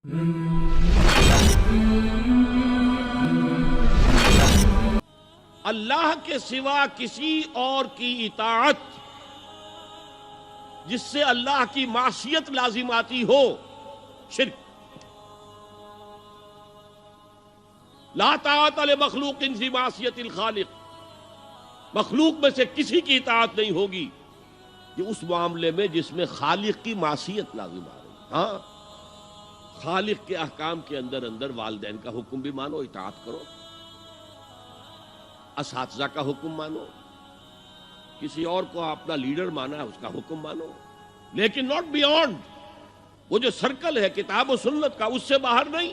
اللہ کے سوا کسی اور کی اطاعت جس سے اللہ کی معصیت لازم آتی ہو، شرک۔ لا طاعت لمخلوق فی معصیت الخالق، مخلوق میں سے کسی کی اطاعت نہیں ہوگی کہ اس معاملے میں جس میں خالق کی معصیت لازم آ رہی۔ ہاں، خالق کے احکام کے اندر والدین کا حکم بھی مانو، اطاعت کرو، اساتذہ کا حکم مانو، کسی اور کو اپنا لیڈر مانا ہے اس کا حکم مانو، لیکن ناٹ بیونڈ وہ جو سرکل ہے کتاب و سنت کا، اس سے باہر نہیں۔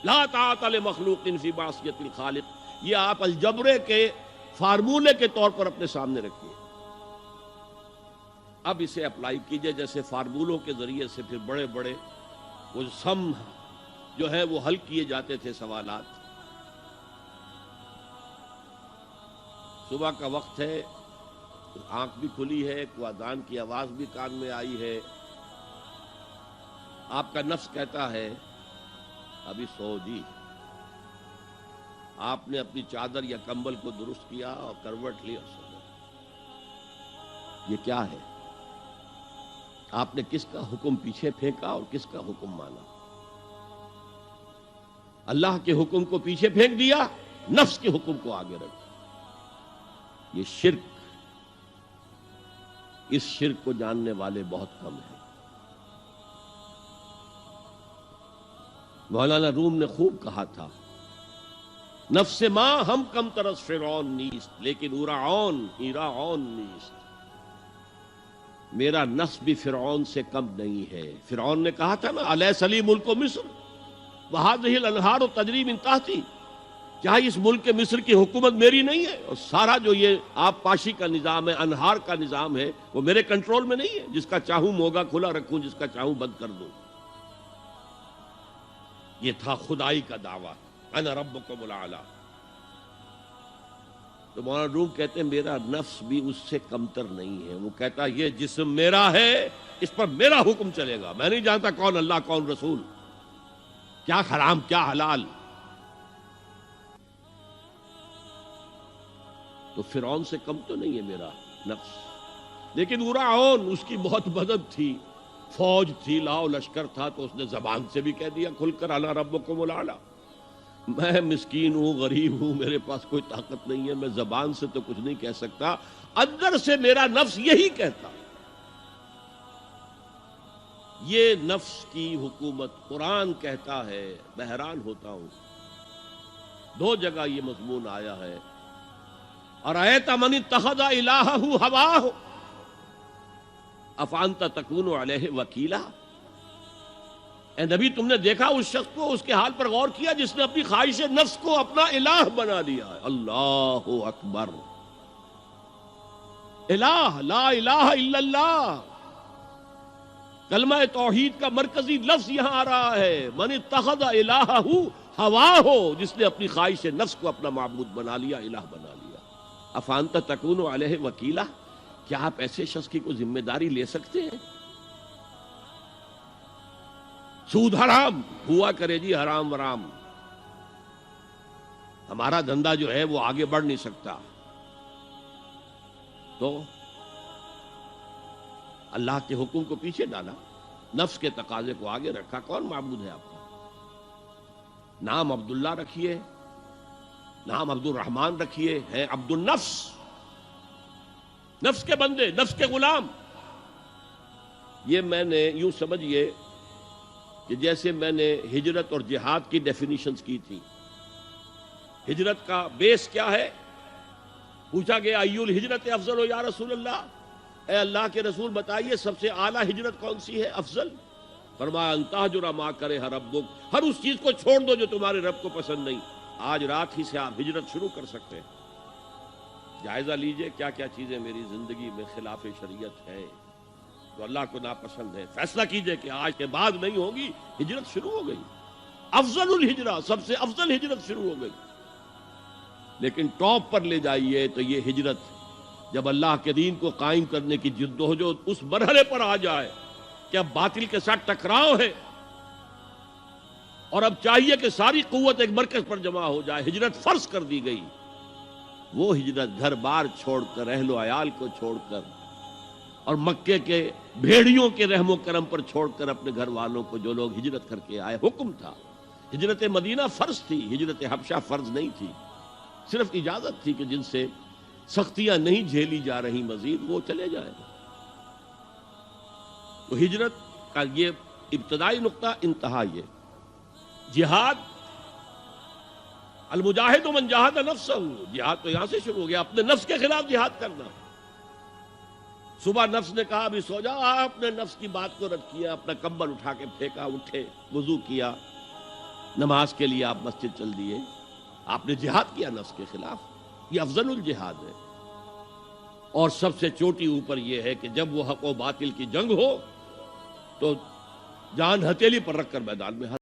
لا طاعت لمخلوق فی معصیت الخالق، یہ آپ الجبرے کے فارمولے کے طور پر اپنے سامنے رکھیے، اب اسے اپلائی کیجئے۔ جیسے فارمولوں کے ذریعے سے پھر بڑے بڑے وہ سم جو ہے وہ حل کیے جاتے تھے سوالات۔ صبح کا وقت ہے، آنکھ بھی کھلی ہے، کوئی اذان کی آواز بھی کان میں آئی ہے، آپ کا نفس کہتا ہے ابھی سو جی۔ آپ نے اپنی چادر یا کمبل کو درست کیا اور کروٹ لی اور سو گئے۔ یہ کیا ہے؟ آپ نے کس کا حکم پیچھے پھینکا اور کس کا حکم مانا؟ اللہ کے حکم کو پیچھے پھینک دیا، نفس کے حکم کو آگے رکھا۔ یہ شرک، اس شرک کو جاننے والے بہت کم ہیں۔ مولانا روم نے خوب کہا تھا، نفس ماں ہم کم ترس فرعون نیست لیکن اورعون ایراعون نیست۔ میرا نفس بھی فرعون سے کم نہیں ہے۔ فرعون نے کہا تھا نا، الیس لی ملک مصر وہذہ الانہار تجری من تحتی، کیا اس ملک مصر کی حکومت میری نہیں ہے؟ اور سارا جو یہ آب پاشی کا نظام ہے، انہار کا نظام ہے، وہ میرے کنٹرول میں نہیں ہے؟ جس کا چاہوں موگا کھلا رکھوں، جس کا چاہوں بند کر دوں۔ یہ تھا خدائی کا دعویٰ، انا ربکم الاعلی۔ تو مولانا روم کہتے ہیں میرا نفس بھی اس سے کمتر نہیں ہے۔ وہ کہتا یہ جسم میرا ہے، اس پر میرا حکم چلے گا، میں نہیں جانتا کون اللہ کون رسول، کیا حرام کیا حلال۔ تو فرعون سے کم تو نہیں ہے میرا نفس، لیکن اورعون اس کی بہت مدد تھی، فوج تھی، لاؤ لشکر تھا، تو اس نے زبان سے بھی کہہ دیا کھل کر انا ربکم الاعلی۔ میں مسکین ہوں، غریب ہوں، میرے پاس کوئی طاقت نہیں ہے، میں زبان سے تو کچھ نہیں کہہ سکتا، اندر سے میرا نفس یہی کہتا۔ یہ نفس کی حکومت قرآن کہتا ہے، میں حیران ہوتا ہوں، دو جگہ یہ مضمون آیا ہے، ارأیت من اتخذ الہہ ہواہ افانت تکون علیہ وکیلا۔ اے نبی، تم نے دیکھا اس شخص کو، اس کے حال پر غور کیا جس نے اپنی خواہش نفس کو اپنا الہ بنا لیا ہے۔ اللہ اکبر، الہ، لا الہ الا اللہ، کلمہ توحید کا مرکزی لفظ یہاں آ رہا ہے، من اتخذ الہہ ہواہ، جس نے اپنی خواہش نفس کو اپنا معبود بنا لیا، الہ بنا لیا۔ افانت تکون علیہ وکیلا، کیا آپ ایسے شخص کی کوئی ذمہ داری لے سکتے ہیں؟ سود حرام ہوا کرے جی، حرام ورام، ہمارا دھندا جو ہے وہ آگے بڑھ نہیں سکتا، تو اللہ کے حکم کو پیچھے ڈالا، نفس کے تقاضے کو آگے رکھا۔ کون معبود ہے آپ کا؟ نام عبداللہ رکھیے، نام عبد الرحمن رکھیے، ہے عبد النفس، نفس کے بندے، نفس کے غلام۔ یہ میں نے یوں سمجھئے کہ جیسے میں نے ہجرت اور جہاد کی ڈیفینیشنز کی تھی۔ ہجرت کا بیس کیا ہے؟ پوچھا گیا ای الہجرت افضل یا رسول اللہ، اے اللہ کے رسول بتائیے سب سے اعلیٰ ہجرت کون سی ہے، افضل؟ فرمایا ان تہجر ما کرہ ربک، ہر اس چیز کو چھوڑ دو جو تمہارے رب کو پسند نہیں۔ آج رات ہی سے آپ ہجرت شروع کر سکتے ہیں۔ جائزہ لیجئے کیا کیا چیزیں میری زندگی میں خلاف شریعت ہے، تو اللہ کو ناپسند ہے، فیصلہ کیجئے کہ آج کے بعد نہیں ہوگی، ہجرت شروع ہو گئی، افضل الہجرہ، سب سے افضل ہجرت شروع ہو گئی۔ لیکن ٹاپ پر لے جائیے تو یہ ہجرت جب اللہ کے دین کو قائم کرنے کی جدوجہد اس مرحلے پر آ جائے کہ اب باطل کے ساتھ ٹکراؤ ہے، اور اب چاہیے کہ ساری قوت ایک مرکز پر جمع ہو جائے. ہجرت فرض کر دی گئی. وہ ہجرت گھر بار چھوڑ کر، اہل و عیال کو چھوڑ کر، اور مکے کے بھیڑیوں کے رحم و کرم پر چھوڑ کر اپنے گھر والوں کو، جو لوگ ہجرت کر کے آئے. حکم تھا. ہجرت مدینہ فرض تھی، ہجرت حبشہ فرض نہیں تھی. صرف اجازت تھی کہ جن سے سختیاں نہیں جھیلی جا رہی مزید، وہ چلے جائیں. تو ہجرت کا یہ ابتدائی نقطہ، انتہا یہ. جہاد، المجاہد من جاہد نفسہ، جہاد تو یہاں سے شروع ہو گیا، اپنے نفس کے خلاف جہاد کرنا. صبح نفس نے کہا ابھی سو جاؤ، آپ نے نفس کی بات کو رد کیا، اپنا کمبل اٹھا کے پھینکا، اٹھے، وضو کیا، نماز کے لیے آپ مسجد چل دیے. آپ نے جہاد کیا نفس کے خلاف. یہ افضل الجہاد ہے. اور سب سے چوٹی اوپر یہ ہے کہ جب وہ حق و باطل کی جنگ ہو تو جان ہتھیلی پر رکھ کر میدان میں